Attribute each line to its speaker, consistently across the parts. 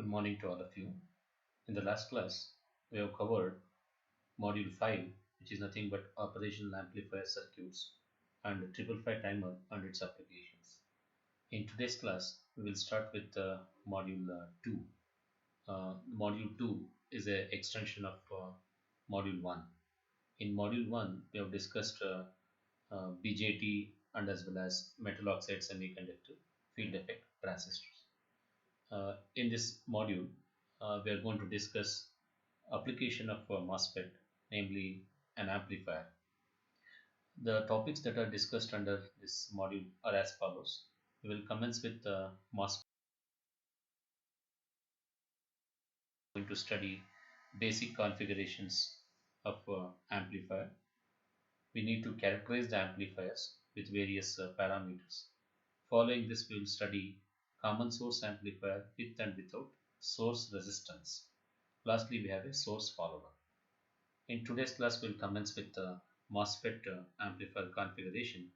Speaker 1: morning to all of you. In the last class, we have covered Module 5, which is nothing but operational amplifier circuits and triple five timer and its applications. In today's class, we will start with Module 2. Module 2 is an extension of Module 1. In Module 1, we have discussed BJT and as well as metal oxide semiconductor field effect transistors. In this module, we are going to discuss application of a MOSFET, namely an amplifier. The topics that are discussed under this module are as follows. We will commence with MOSFET, going to study basic configurations of amplifier. We need to characterize the amplifiers with various parameters. Following this, we will study common source amplifier with and without source resistance. Lastly, we have a source follower. In today's class, we'll commence with the MOSFET amplifier configuration.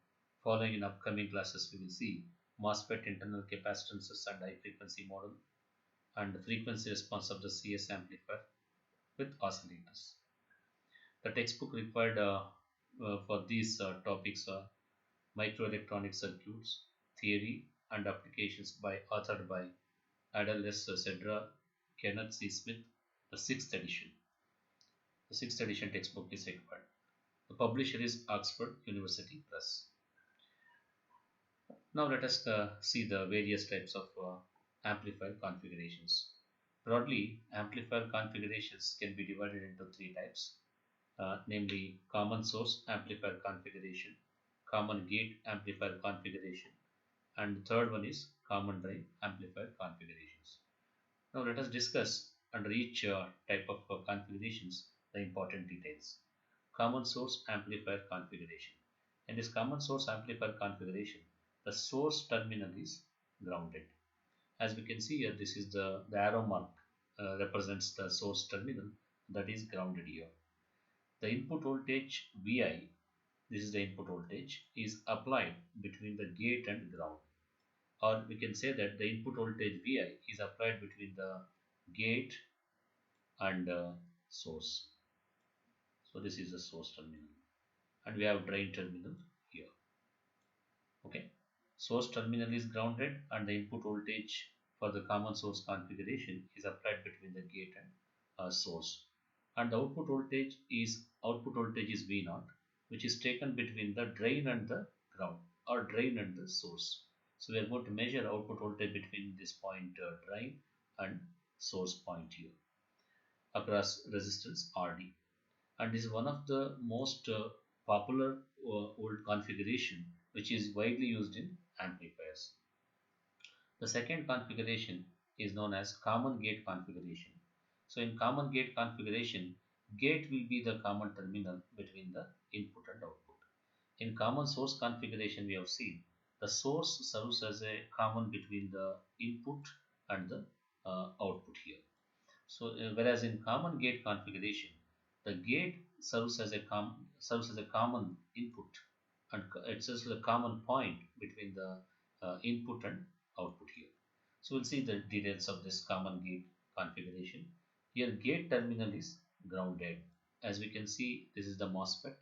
Speaker 1: Following in upcoming classes, we will see MOSFET internal capacitances and high frequency model and the frequency response of the CS amplifier with oscillators. The textbook required for these topics are Microelectronic Circuits, Theory and Applications authored by Adel S. Cedra, Kenneth C. Smith, the 6th edition. The 6th edition textbook is required. The publisher is Oxford University Press. Now let us see the various types of amplifier configurations. Broadly, amplifier configurations can be divided into three types, namely common source amplifier configuration, common gate amplifier configuration, and the third one is common drive amplifier configurations. Now let us discuss under each type of configurations the important details. Common source amplifier configuration. In this common source amplifier configuration, the source terminal is grounded. As we can see here, this is the arrow mark represents the source terminal that is grounded here. The input voltage Vi, this is the input voltage, is applied between the gate and ground. Or we can say that the input voltage Vi is applied between the gate and source. So this is the source terminal and we have drain terminal here. Okay, source terminal is grounded and the input voltage for the common source configuration is applied between the gate and source, and the output voltage is V0, which is taken between the drain and the ground or drain and the source. So we are going to measure output voltage between this point drain and source point here across resistance RD. And this is one of the most popular old configuration which is widely used in amplifiers. The second configuration is known as common gate configuration. So in common gate configuration, gate will be the common terminal between the input and output. In common source configuration, we have seen the source serves as a common between the input and the output here. So whereas in common gate configuration, the gate serves as a common input and it serves as a common point between the input and output here. So we'll see the details of this common gate configuration. Here gate terminal is grounded. As we can see, this is the MOSFET.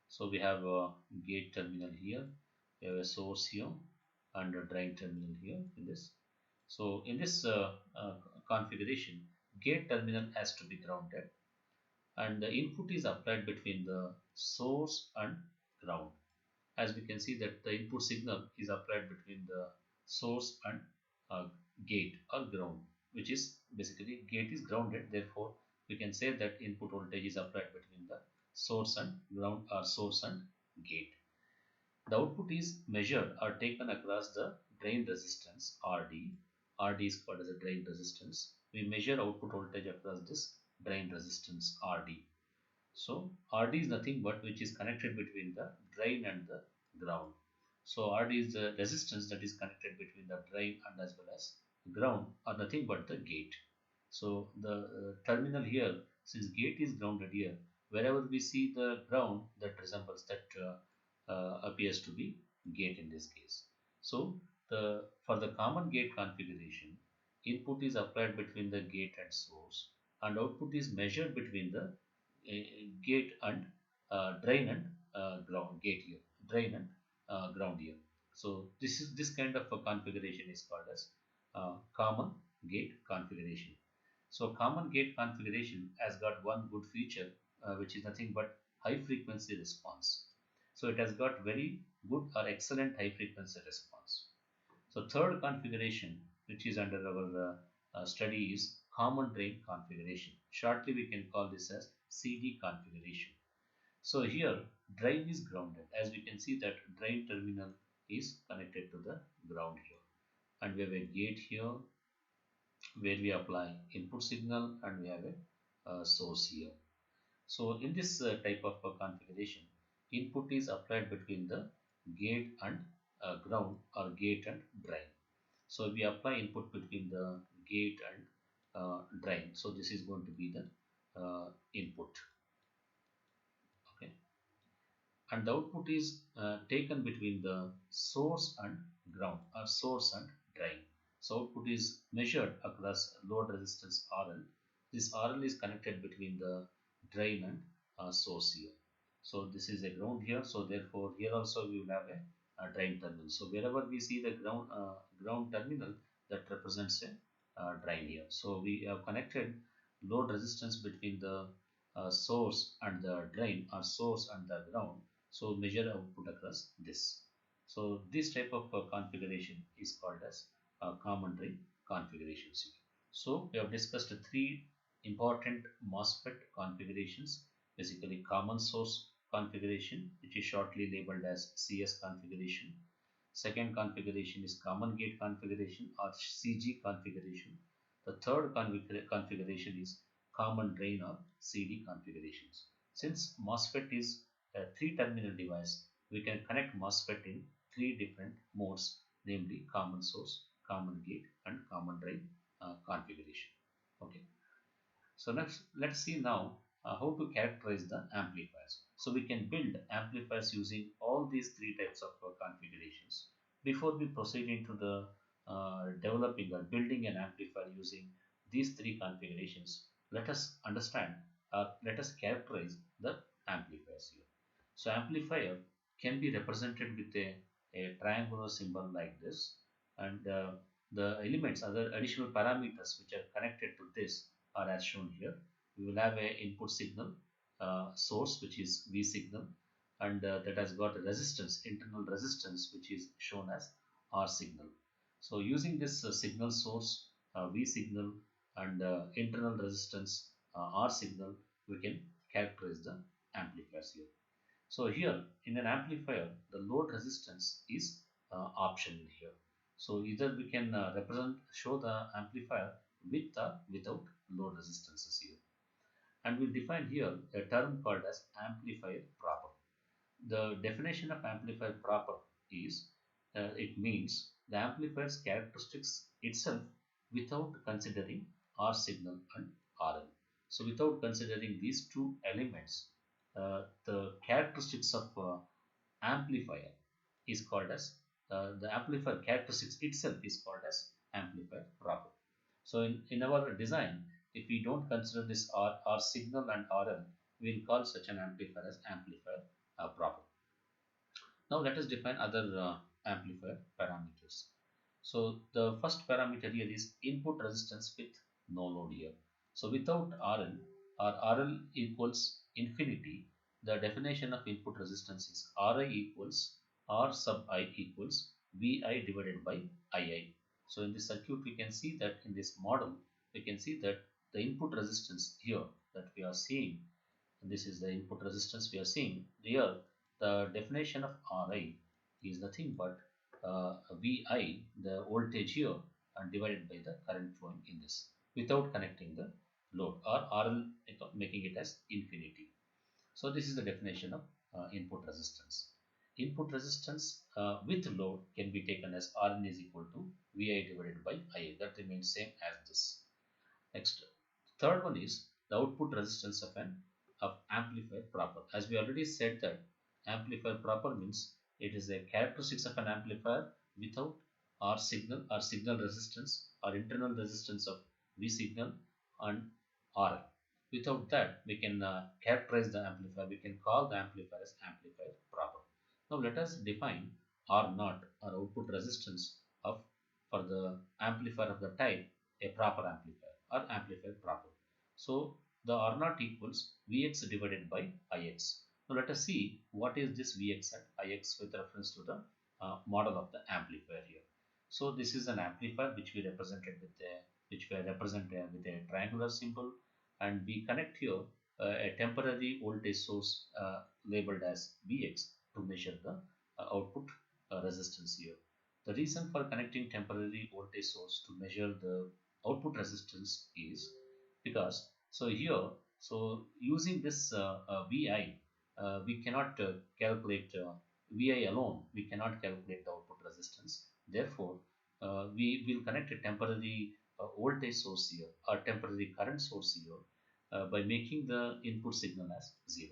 Speaker 1: So we have a gate terminal here, we have a source here and a drain terminal here in this. So in this configuration, gate terminal has to be grounded and the input is applied between the source and ground. As we can see that the input signal is applied between the source and gate or ground, which is basically gate is grounded, therefore we can say that input voltage is applied between the source and ground or source and gate. The output is measured or taken across the drain resistance RD. RD is called as a drain resistance. We measure output voltage across this drain resistance RD. So RD is nothing but which is connected between the drain and the ground. So RD is the resistance that is connected between the drain and as well as ground or nothing but the gate. So the terminal here, since gate is grounded here, wherever we see the ground, that resembles that appears to be gate in this case. So for the common gate configuration, input is applied between the gate and source, and output is measured between the gate and drain and ground gate here, drain and ground here. So this kind of a configuration is called as common gate configuration. So common gate configuration has got one good feature, which is nothing but high frequency response. So it has got very good or excellent high frequency response. So third configuration, which is under our study, is common drain configuration. Shortly, we can call this as CD configuration. So here, drain is grounded. As we can see that drain terminal is connected to the ground here. And we have a gate here where we apply input signal, and we have a source here. So in this type of configuration, input is applied between the gate and ground, or gate and drain. So we apply input between the gate and drain. So this is going to be the input. Okay, and the output is taken between the source and ground, or source and drain. So output is measured across load resistance RL. This RL is connected between the drain and source here. So this is a ground here. So therefore here also we will have a drain terminal. So wherever we see the ground terminal, that represents a drain here. So we have connected load resistance between the source and the drain, or source and the ground. So measure output across this. So this type of configuration is called as common drain configurations. So we have discussed three important MOSFET configurations, basically common source configuration, which is shortly labeled as CS configuration. Second configuration is common gate configuration, or CG configuration. The third configuration is common drain, or CD configurations. Since MOSFET is a three-terminal device, we can connect MOSFET in three different modes, namely common source, common gate, and common drain configuration. Okay. So next, let's see now how to characterize the amplifiers. So we can build amplifiers using all these three types of configurations. Before we proceed into the developing or building an amplifier using these three configurations, let us understand or let us characterize the amplifiers here. So amplifier can be represented with a triangular symbol like this, and the elements, other additional parameters which are connected to this are as shown here. We will have a input signal source, which is V signal, and that has got a resistance, internal resistance, which is shown as R signal. So using this signal source, V signal, and internal resistance R signal, we can characterize the amplifiers here. So here in an amplifier, the load resistance is optional here. So either we can show the amplifier with or without load resistances here. And we'll define here a term called as amplifier proper. The definition of amplifier proper is it means the amplifier's characteristics itself without considering R signal and RL. So without considering these two elements, the characteristics of amplifier is called as the amplifier characteristics itself is called as amplifier proper. So in our design, if we don't consider this R signal and RL, we will call such an amplifier as amplifier proper. Now let us define other amplifier parameters. So the first parameter here is input resistance with no load here. So without RL, or RL equals infinity, the definition of input resistance is Ri equals R sub I equals Vi divided by Ii. So in this circuit we can see that in this model we can see that the input resistance here that we are seeing, this is the input resistance we are seeing here. The definition of Ri is nothing but Vi, the voltage here, and divided by the current flowing in this without connecting the load, or RL making it as infinity. So this is the definition of input resistance. Input resistance with load can be taken as Rn is equal to Vi divided by Ia. That remains same as this. Next, third one is the output resistance of amplifier proper. As we already said that amplifier proper means it is a characteristics of an amplifier without R signal resistance, or internal resistance of V signal, and RL. Without that, we can characterize the amplifier. We can call the amplifier as amplifier proper. Now let us define R naught, or output resistance of for the amplifier of the type a proper amplifier or amplifier proper. So the R naught equals Vx divided by Ix. Now let us see what is this Vx and Ix with reference to the model of the amplifier here. So this is an amplifier which we represented with with a triangular symbol, and we connect here a temporary voltage source labeled as Vx to measure the output resistance here. The reason for connecting temporary voltage source to measure the output resistance is because using this Vi, we cannot calculate Vi alone. We cannot calculate the output resistance. Therefore, we will connect a temporary voltage source here or temporary current source here by making the input signal as 0.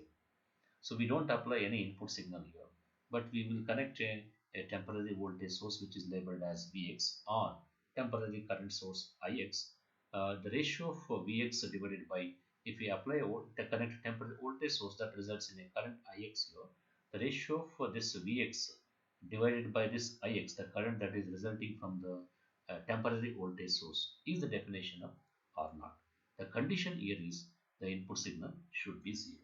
Speaker 1: So we don't apply any input signal here, but we will connect a temporary voltage source which is labeled as Vx or temporary current source Ix. The ratio of Vx divided by, if we apply a connect temporary voltage source, that results in a current Ix here. The ratio for this Vx divided by this Ix, the current that is resulting from the temporary voltage source, is the definition of R naught. The condition here is the input signal should be 0.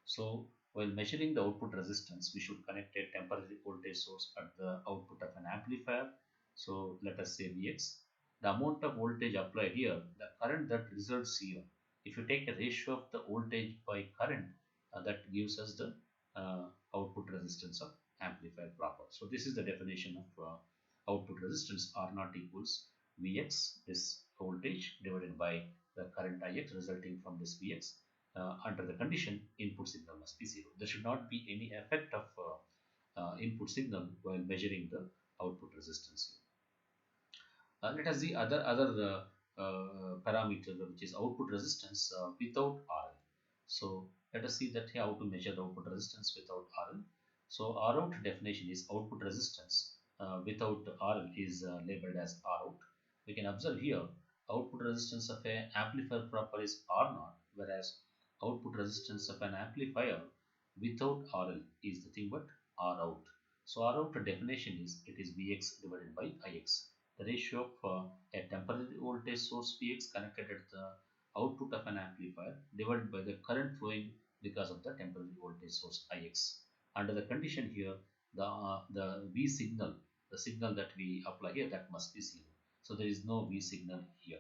Speaker 1: So while measuring the output resistance, we should connect a temporary voltage source at the output of an amplifier. So let us say Vx. The amount of voltage applied here, the current that results here, if you take a ratio of the voltage by current, that gives us the output resistance of amplifier proper. So this is the definition of output resistance. R naught equals Vx, this voltage, divided by the current Ix resulting from this Vx. Under the condition input signal must be 0. There should not be any effect of input signal while measuring the output resistance. Let us see other parameter, which is output resistance without RL. So let us see that how to measure the output resistance without RL. So Rout definition is output resistance without RL is labeled as Rout. We can observe here output resistance of an amplifier proper is R naught, whereas output resistance of an amplifier without RL is the thing but Rout. So Rout definition is it is Vx divided by Ix. The ratio of a temporary voltage source Vx connected at the output of an amplifier divided by the current flowing because of the temporary voltage source Ix. Under the condition here, the V signal, the signal that we apply here, that must be 0. So there is no V signal here.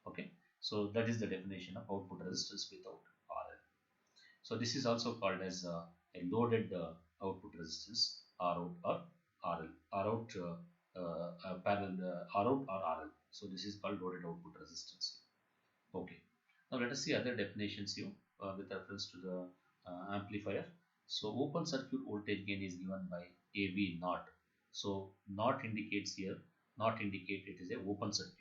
Speaker 1: Okay. So that is the definition of output resistance without RL. So this is also called as a loaded output resistance, Rout or RL, Rout parallel Rout or RL. So this is called loaded output resistance. Okay. Now let us see other definitions here with reference to the amplifier. So open circuit voltage gain is given by AV naught. So naught indicates here, not indicate it is a open circuit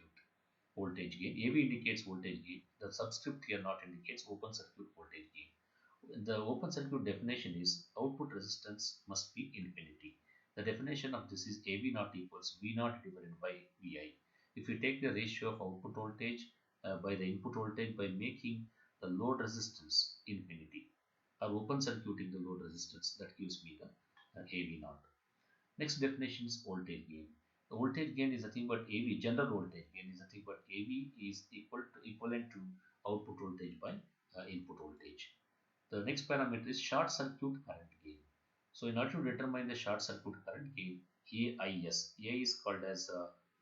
Speaker 1: voltage gain. AV indicates voltage gain. The subscript here not indicates open circuit voltage gain. The open circuit definition is output resistance must be infinity. The definition of this is AV naught equals V naught divided by Vi. If we take the ratio of output voltage by the input voltage by making the load resistance infinity, or open circuiting the load resistance, that gives me the AV naught. Next definition is voltage gain. The voltage gain is nothing but AV, general voltage gain is nothing but AV is equivalent to output voltage by input voltage. The next parameter is short circuit current gain. So in order to determine the short circuit current gain, AIS, A is called as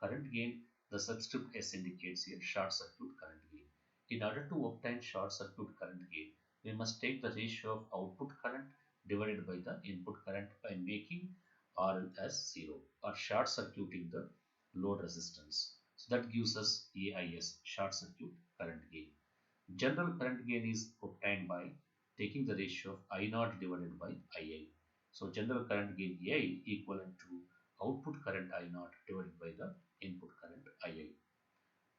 Speaker 1: current gain. The subscript S indicates here short circuit current gain. In order to obtain short circuit current gain, we must take the ratio of output current divided by the input current by making RL as 0 or short circuiting the load resistance. So that gives us AIS, short circuit current gain. General current gain is obtained by taking the ratio of I naught divided by II. So general current gain AI equivalent to output current I naught divided by the input current II.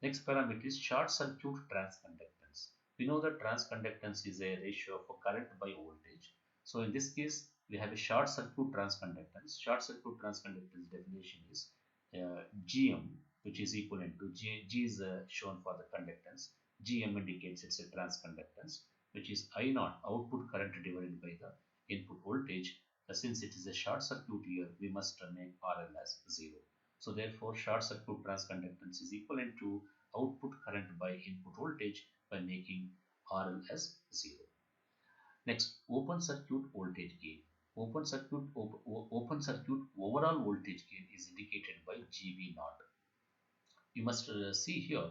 Speaker 1: Next parameter is short circuit transconductance. We know that transconductance is a ratio of current by voltage. So in this case, we have a short circuit transconductance. Short circuit transconductance definition is Gm, which is equivalent to G is shown for the conductance. Gm indicates it's a transconductance, which is I naught output current divided by the input voltage. Since it is a short circuit here, we must make RL as 0. So therefore, short circuit transconductance is equivalent to output current by input voltage by making RL as 0. Next, open circuit voltage gain. Open circuit overall voltage gain is indicated by GB naught. You must see here,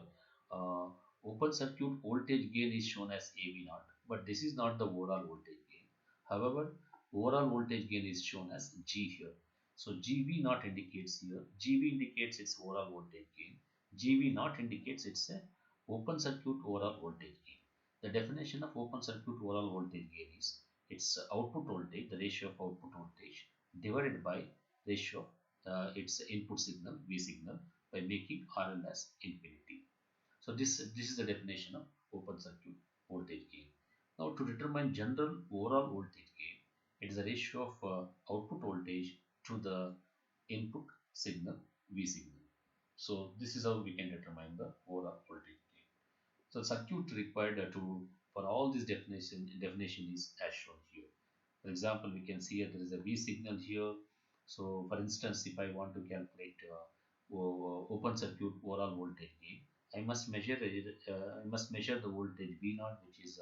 Speaker 1: uh, open circuit voltage gain is shown as AB naught, but this is not the overall voltage gain. However, overall voltage gain is shown as G here. So GB naught indicates here, GB indicates its overall voltage gain. GB naught indicates it's a open circuit overall voltage gain. The definition of open circuit overall voltage gain is its output voltage, the ratio of output voltage divided by ratio of its input signal, V signal, by making RL as infinity. So this is the definition of open circuit voltage gain. Now to determine general overall voltage gain, it is a ratio of output voltage to the input signal, V signal. So this is how we can determine the overall voltage gain. So circuit required to for all this definition is as shown here. For example, we can see there is a V signal here. So for instance, if I want to calculate open circuit overall voltage gain, I must measure the voltage V naught, which is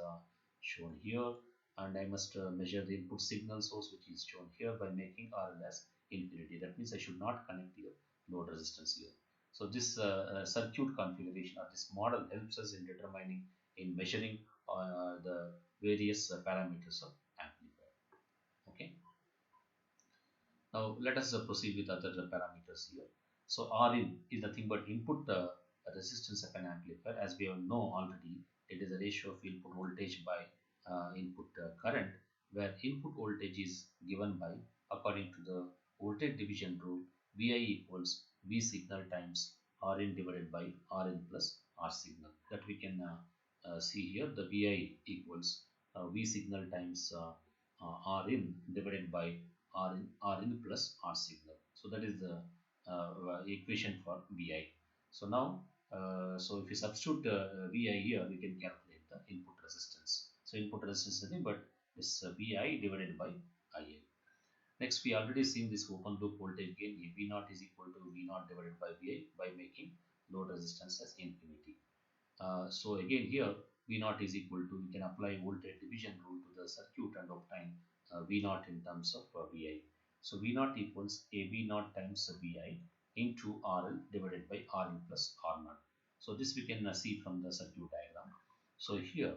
Speaker 1: shown here, and I must measure the input signal source, which is shown here, by making RL as infinity. That means I should not connect the load resistance here. So this circuit configuration or this model helps us in determining, in measuring the various parameters of amplifier. Okay. Now let us proceed with other parameters here. So Rin is nothing but input resistance of an amplifier. As we all know already, it is a ratio of input voltage by input current, where input voltage is given by, according to the voltage division rule, Vi equals V signal times Rin divided by Rin plus R signal. That we can see here. The Vi equals V signal times Rin divided by Rin plus R signal. So that is the equation for Vi. So now, so if you substitute Vi here, we can calculate the input resistance. So input resistance is nothing but this Vi divided by Ia. Next, we already seen this open loop voltage gain V naught is equal to V naught divided by Vi by making load resistance as infinity. So again here V naught is equal to, we can apply voltage division rule to the circuit and obtain V naught in terms of Vi. So V naught equals AB naught times Vi into RL divided by RL plus R naught. So this we can see from the circuit diagram. So here,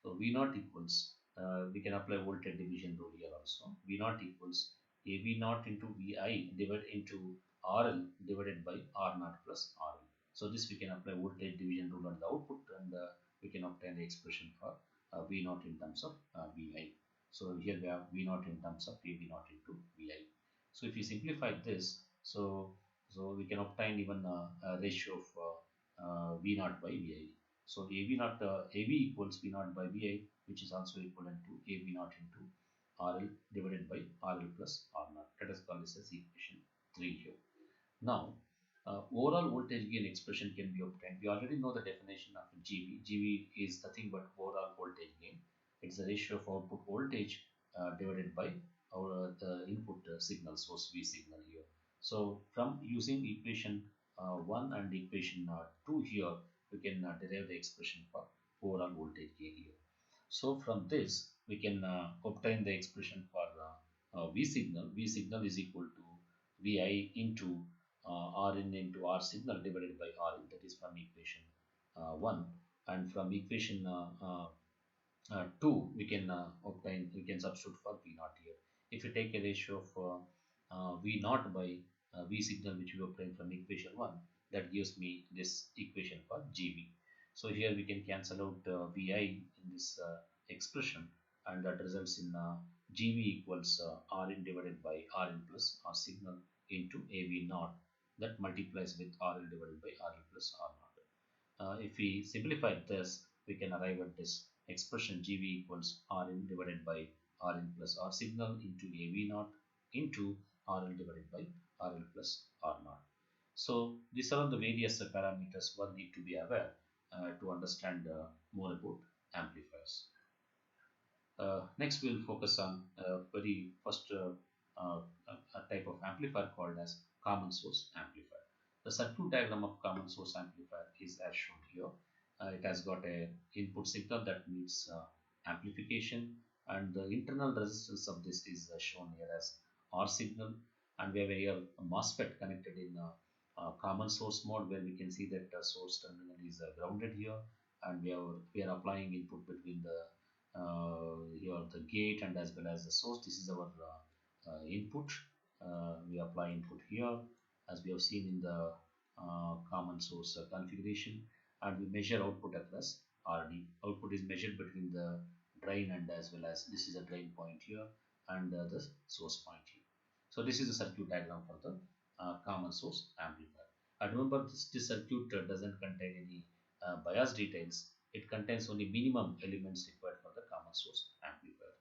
Speaker 1: so V naught equals, we can apply voltage division rule here also. V naught equals AB naught into Vi divided into RL divided by R naught plus RL. So this we can apply voltage division rule on the output, and we can obtain the expression for V naught in terms of Vi. So here we have V naught in terms of AB naught into Vi. So if you simplify this, so we can obtain even a ratio of V naught by Vi. So AB equals V naught by Vi, which is also equivalent to AB naught into RL divided by RL plus R naught. Let us call this as equation 3 here. Now, overall voltage gain expression can be obtained. We already know the definition of GB. GB is nothing but overall voltage gain. It's the ratio of output voltage divided by the input signal source V signal here. So from using equation 1 and equation 2 here, we can derive the expression for overall voltage gain here. So from this, we can obtain the expression for V signal. V signal is equal to Vi into Rin into R signal divided by Rin. That is from equation 1. And from equation 2, we can obtain, we can substitute for V naught here. If you take a ratio of V naught by V signal, which we obtained from equation 1, that gives me this equation for GB. So here we can cancel out Vi in this expression, and that results in GB equals Rin divided by Rin plus R signal into AV naught, that multiplies with RL divided by RL plus R naught. If we simplify this, we can arrive at this expression GB equals Rin divided by Rin plus R signal into AV naught into RL divided by RL plus R naught. So these are the various parameters one need to be aware to understand more about amplifiers. Next, we'll focus on very first a type of amplifier called as common source amplifier. The circuit diagram of common source amplifier is as shown here. It has got a input signal that needs amplification, and the internal resistance of this is shown here as R signal, and we have here a MOSFET connected in common source mode, where we can see that source terminal is grounded here, and we are applying input between the here the gate and as well as the source. This is our input. We apply input here as we have seen in the common source configuration, and we measure output across RD. Output is measured between the drain and as well as this is a drain point here and the source point here. So this is a circuit diagram for the common source amplifier. And remember, this circuit doesn't contain any bias details. It contains only minimum elements required for the common source amplifier.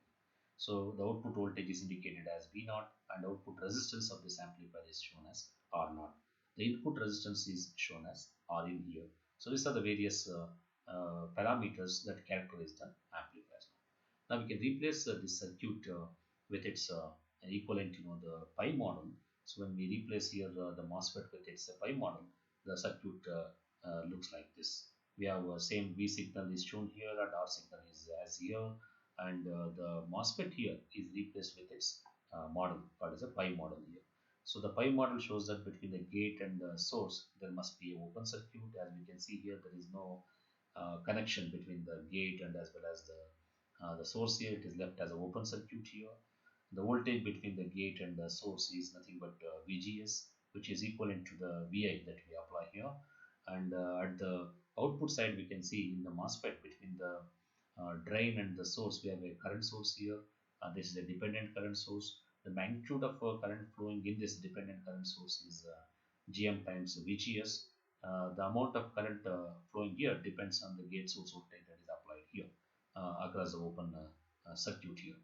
Speaker 1: So the output voltage is indicated as V naught, and output resistance of this amplifier is shown as R naught. The input resistance is shown as R in here. So these are the various parameters that characterize the amplifiers. Now we can replace this circuit with its equivalent, the pi model. So when we replace here the MOSFET with its pi model, the circuit looks like this. We have same V signal is shown here and R signal is as here, and the MOSFET here is replaced with its model called as a pi model here. So the pi model shows that between the gate and the source there must be an open circuit. As we can see here, there is no connection between the gate and as well as the source here. It is left as an open circuit here. The voltage between the gate and the source is nothing but VGS, which is equivalent to the VI that we apply here. And at the output side, we can see in the MOSFET between the drain and the source, we have a current source here. This is a dependent current source. The magnitude of current flowing in this dependent current source is GM times VGS. The amount of current flowing here depends on the gate source voltage that is applied here across the open circuit here.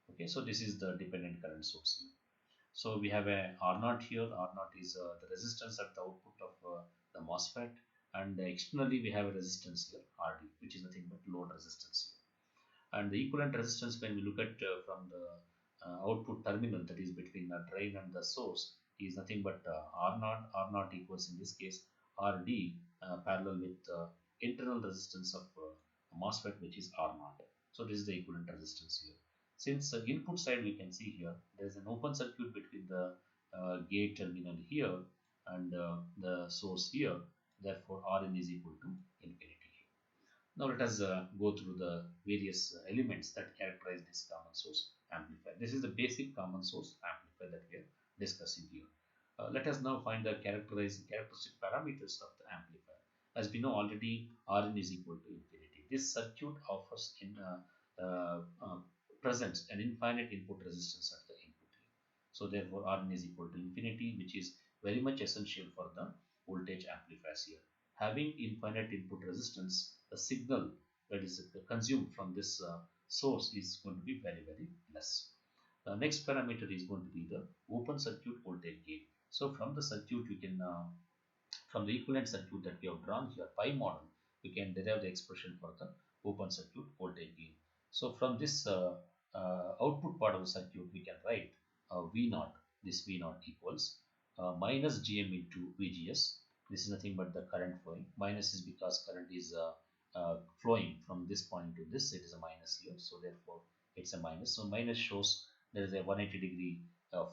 Speaker 1: Okay, so this is the dependent current source here. So we have a R0 here. R0 is the resistance at the output of the MOSFET, and externally we have a resistance here, RD, which is nothing but load resistance here. And the equivalent resistance when we look at from the output terminal, that is between the drain and the source, is nothing but R0. R0 equals in this case RD parallel with internal resistance of MOSFET, which is R0. So this is the equivalent resistance here. Since input side we can see here, there is an open circuit between the gate terminal here and the source here. Therefore, Rn is equal to infinity here. Now let us go through the various elements that characterize this common source amplifier. This is the basic common source amplifier that we are discussing here. Let us now find the characteristic parameters of the amplifier. As we know already, Rn is equal to infinity. This circuit offers in presents an infinite input resistance at the input here. So therefore, Rn is equal to infinity, which is very much essential for the voltage amplifiers here. Having infinite input resistance, the signal that is consumed from this source is going to be very, very less. The next parameter is going to be the open circuit voltage gain. So from the circuit we can, from the equivalent circuit that we have drawn here, pi model, we can derive the expression for the open circuit voltage gain. So from this output part of the circuit, we can write V naught. This V naught equals minus Gm into VGS. This is nothing but the current flowing. Minus is because current is flowing from this point to this. It is a minus here, so therefore it's a minus. So minus shows there is a 180-degree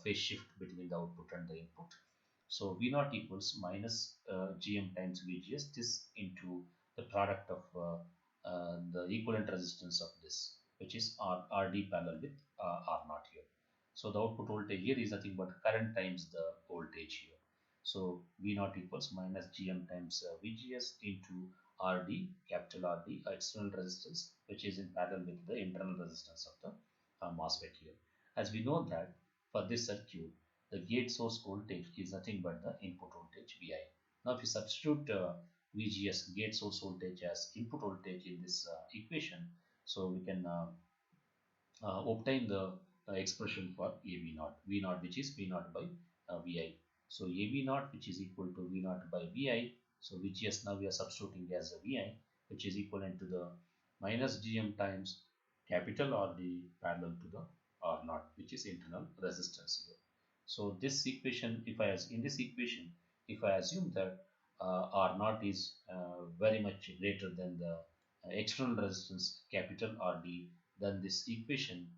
Speaker 1: phase shift between the output and the input. So V naught equals minus Gm times VGS. This into the product of the equivalent resistance of this, which is RD parallel with R0 here. So the output voltage here is nothing but current times the voltage here. So V0 equals minus Gm times VGS into RD, capital RD, external resistance, which is in parallel with the internal resistance of the MOSFET here. As we know that for this circuit, the gate source voltage is nothing but the input voltage Vi. Now if you substitute VGS, gate source voltage, as input voltage in this equation, so we can obtain the expression for AV0, V0, which is V0 by Vi. So AV naught, which is equal to V naught by Vi. So VGS now we are substituting as a Vi, which is equivalent to the minus Gm times capital RD parallel to the R naught, which is internal resistance here. So this equation, in this equation, if I assume that R naught is very much greater than the external resistance capital RD, then this equation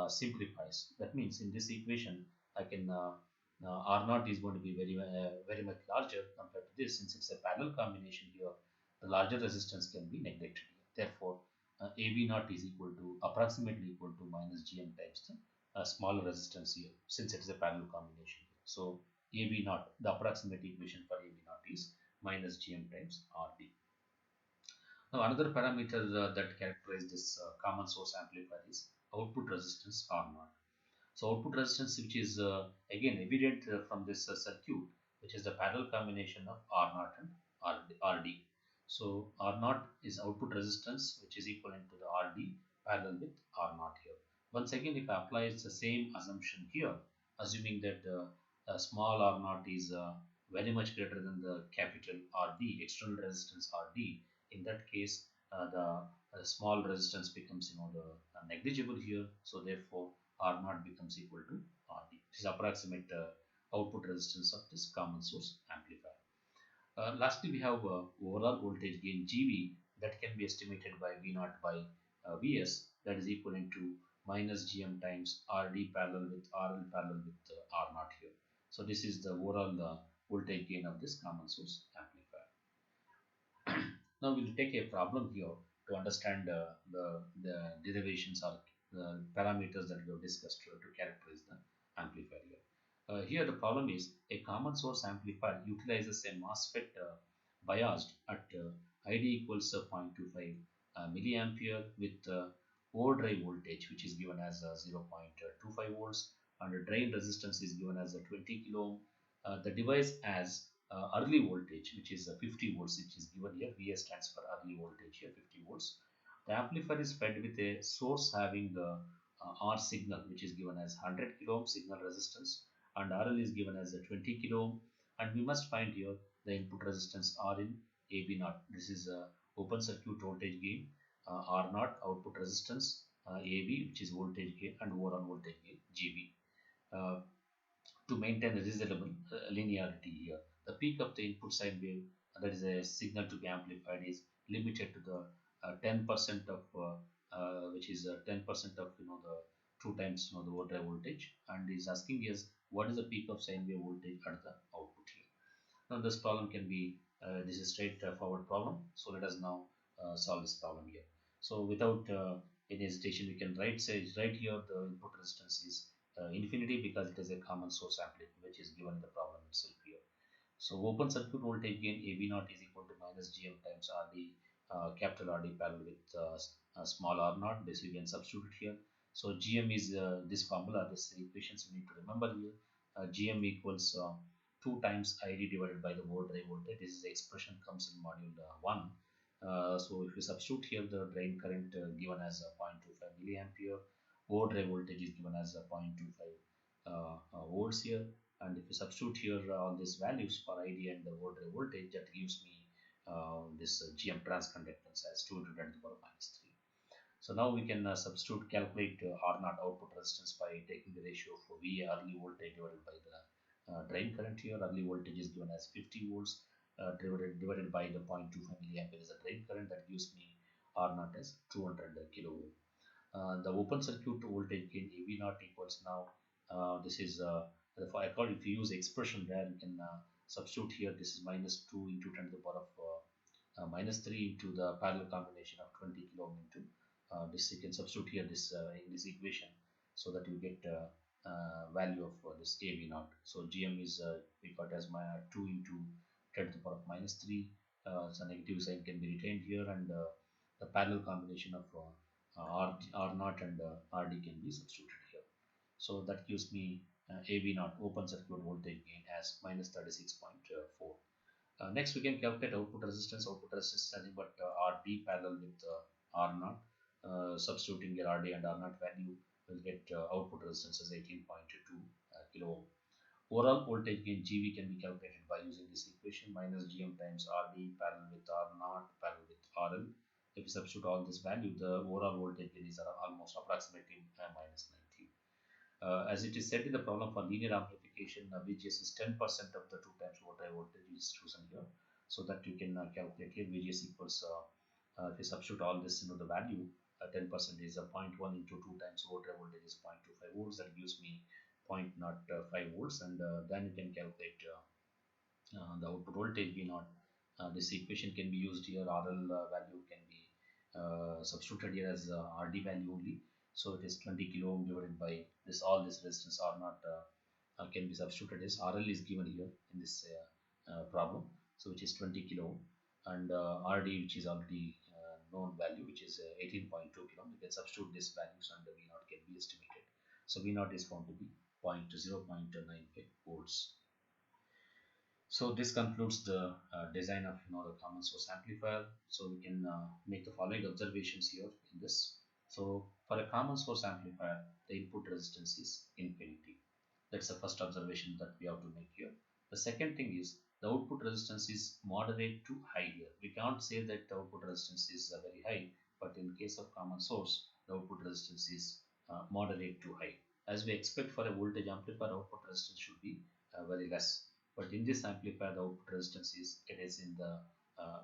Speaker 1: simplifies. That means in this equation, I can R naught is going to be very much larger compared to this. Since it's a parallel combination here, the larger resistance can be neglected here. Therefore, AV naught is equal to approximately equal to minus Gm times the smaller resistance here, since it is a parallel combination here. So AV naught, the approximate equation for AV naught is minus Gm times RD. Now another parameter that characterizes this common source amplifier is output resistance R naught. So output resistance, which is again evident from this circuit, which is the parallel combination of R naught and RD. So R naught is output resistance, which is equivalent to the RD parallel with R naught here. Once again, if I apply the same assumption here, assuming that small R naught is very much greater than the capital RD, external resistance RD, in that case, the small resistance becomes the negligible here. So therefore, R naught becomes equal to RD. This is approximate output resistance of this common source amplifier. Lastly, we have overall voltage gain GV that can be estimated by V naught by Vs, that is equivalent to minus Gm times Rd parallel with RL parallel with R naught here. So this is the overall voltage gain of this common source amplifier. Now we'll take a problem here to understand the derivations or the parameters that we have discussed to characterize the amplifier here. Here the problem is a common source amplifier utilizes a MOSFET biased at ID equals 0.25 milliampere with overdrive voltage, which is given as 0.25 volts, and the drain resistance is given as 20 kilo ohm. The device has early voltage, which is 50 volts, which is given here. VS stands for early voltage here, 50 volts. The amplifier is fed with a source having R signal, which is given as 100 kilo ohm signal resistance, and RL is given as a 20 kilo ohm. And we must find here the input resistance R in AB naught. This is open circuit voltage gain, R naught output resistance, AB, which is voltage gain, and overall voltage gain GB. To maintain a reasonable linearity here. The peak of the input sine wave, that is a signal to be amplified, is limited to the 10% of which is 10% of the 2 times the overdrive voltage, and is asking us what is the peak of sine wave voltage at the output here. Now this problem can be this is straightforward problem. So let us now solve this problem here. So without any hesitation, we can right here the input resistance is infinity, because it is a common source amplifier which is given in the problem itself here. So open circuit voltage gain AB naught is equal to minus Gm times RD, capital RD parallel with small R naught. This we can substitute here. So Gm is this formula, this equations we need to remember here. Gm equals 2 times ID divided by the overdrive voltage. This is the expression comes in module 1. So if you substitute here the drain current given as 0.25 milliampere, overdrive voltage is given as 0.25 volts here, and if you substitute here all these values for ID and the overdrive voltage, that gives me this GM transconductance as 2 into 10 to the power minus 3. So now we can substitute calculate R naught output resistance by taking the ratio of V early voltage divided by the drain current here. Early voltage is given as 50 volts divided by the 0.25 milliampere is the drain current, that gives me R naught as 200 kilo ohm. The open circuit voltage gain AV naught equals now this is if you use expression there, you can substitute here. This is minus 2 into 10 to the power of minus 3 into the parallel combination of 20 kilo ohm into this. You can substitute here this in this equation, so that you get value of this AV naught. So GM is we got as 2 into 10 to the power of minus 3. So negative sign can be retained here, and the parallel combination of R naught and RD can be substituted here. So that gives me AV naught open circuit voltage gain as minus 36.4. Next we can calculate output resistance. Output resistance is nothing but RD parallel with R naught. Substituting your RD and R naught value, will get output resistance as 18.2 kilo ohm. Overall voltage gain GV can be calculated by using this equation minus GM times RD parallel with R naught parallel with RL. If you substitute all this value, the overall voltage gain is almost approximately minus 90. As it is said in the problem for linear amplification, VGS is 10% of the 2 times voltage is chosen here, so that you can calculate here VGS equals, if you substitute all this into the value, 10% is a zero point 0.1 into 2 times voltage is 0.25 volts, that gives me 0.05 volts, and then you can calculate the output voltage V naught. This equation can be used here. RL value can be substituted here as RD value only. So it is 20 kilo ohm divided by this, all this resistance R naught can be substituted as RL is given here in this problem. So which is 20 kilo ohm, and RD, which is already known value, which is 18.2 kilo ohm. You can substitute these values and the V naught can be estimated. So V naught is found to be 0.95 volts. So this concludes the design of the common source amplifier. So we can make the following observations here in this. So for a common source amplifier, the input resistance is infinity. That's the first observation that we have to make here. The second thing is the output resistance is moderate to high here. We can't say that the output resistance is very high, but in case of common source, the output resistance is moderate to high. As we expect for a voltage amplifier, output resistance should be very less. But in this amplifier, the output resistance is in the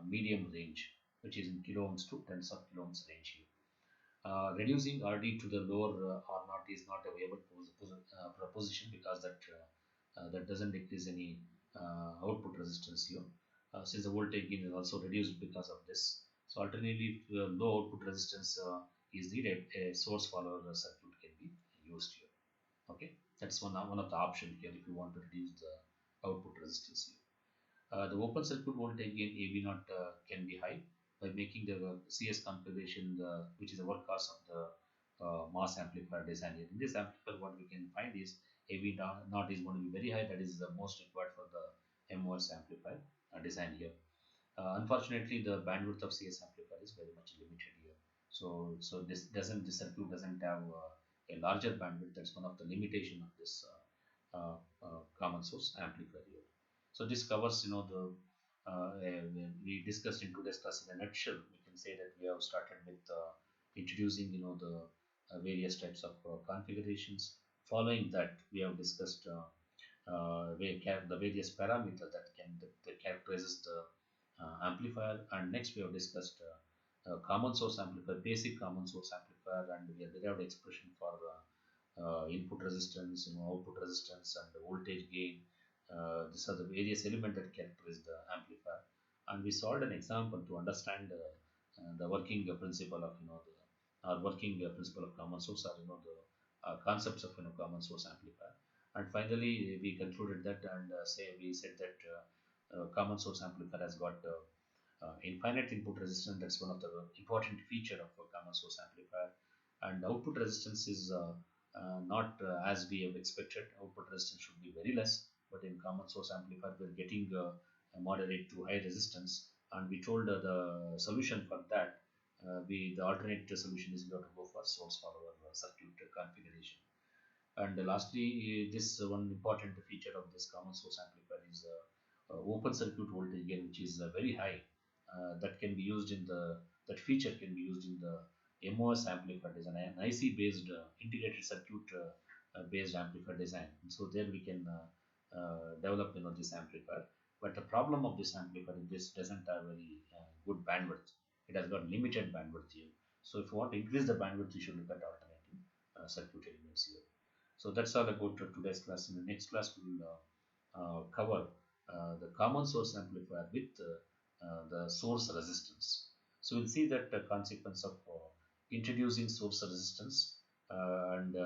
Speaker 1: medium range, which is in kilo ohms to tens of kilo ohms range here. Reducing RD to the lower R naught is not a viable proposition, because that doesn't decrease any output resistance here. Since the voltage gain is also reduced because of this. So alternatively, if low output resistance is needed, a source follower circuit can be used here. Okay, that's one of the options here if you want to reduce the output resistance here. The open circuit voltage gain AV naught can be high by making the CS configuration, which is the workhorse of the mass amplifier design here. In this amplifier, what we can find is AV naught is going to be very high. That is the most required for the MOS amplifier design here. Unfortunately, the bandwidth of CS amplifier is very much limited here. So this circuit doesn't have a larger bandwidth. That's one of the limitation of this common source amplifier here. So this covers, the we discussed in today's class in a nutshell. We can say that we have started with introducing, the various types of configurations. Following that, we have discussed the various parameters that characterizes the amplifier, and next we have discussed common source amplifier, basic common source amplifier, and we have derived expression for input resistance, output resistance, and the voltage gain. These are the various elements that characterize the amplifier, and we solved an example to understand the working principle of working principle of common source, or the concepts of common source amplifier. And finally, we concluded that, and we said that common source amplifier has got infinite input resistance. That's one of the important feature of a common source amplifier, and output resistance is not as we have expected. Output resistance should be very less, but in common source amplifier we're getting a moderate to high resistance, and we told the solution for that, the alternate solution is going to go for source follower circuit configuration. And lastly, this one important feature of this common source amplifier is open circuit voltage gain, which is very high. That can be used in the that feature can be used in the MOS amplifier design, an IC based integrated circuit based amplifier design. So there we can develop this amplifier. But the problem of this amplifier is this doesn't have very good bandwidth. It has got limited bandwidth here. So if you want to increase the bandwidth, you should look at alternative circuit elements here. So that's all about today's class. In the next class, we will cover the common source amplifier with the source resistance. So we'll see that the consequence of introducing source resistance and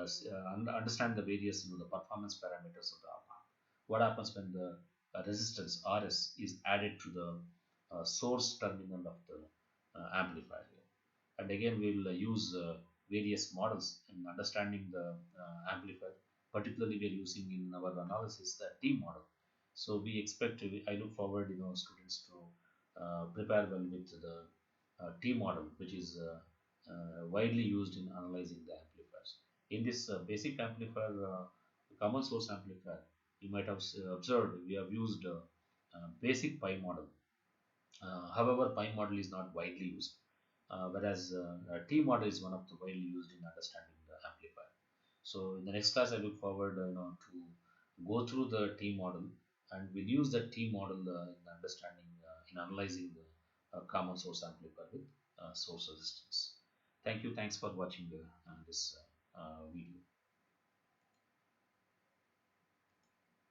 Speaker 1: understand the various the performance parameters of the op amp. What happens when the resistance RS is added to the source terminal of the amplifier here. And again, we will use various models in understanding the amplifier. Particularly, we are using in our analysis the T model. So we expect, I look forward, students to prepare well with the T model, which is widely used in analyzing the amplifiers. In this basic amplifier, common source amplifier, you might have observed we have used basic pi model. However, pi model is not widely used, whereas T model is one of the widely used in understanding the amplifier. So in the next class, I look forward, to go through the T model, and we'll use the T model in understanding, in analyzing the common source amplifier with source resistance. Thank you. Thanks for watching this video.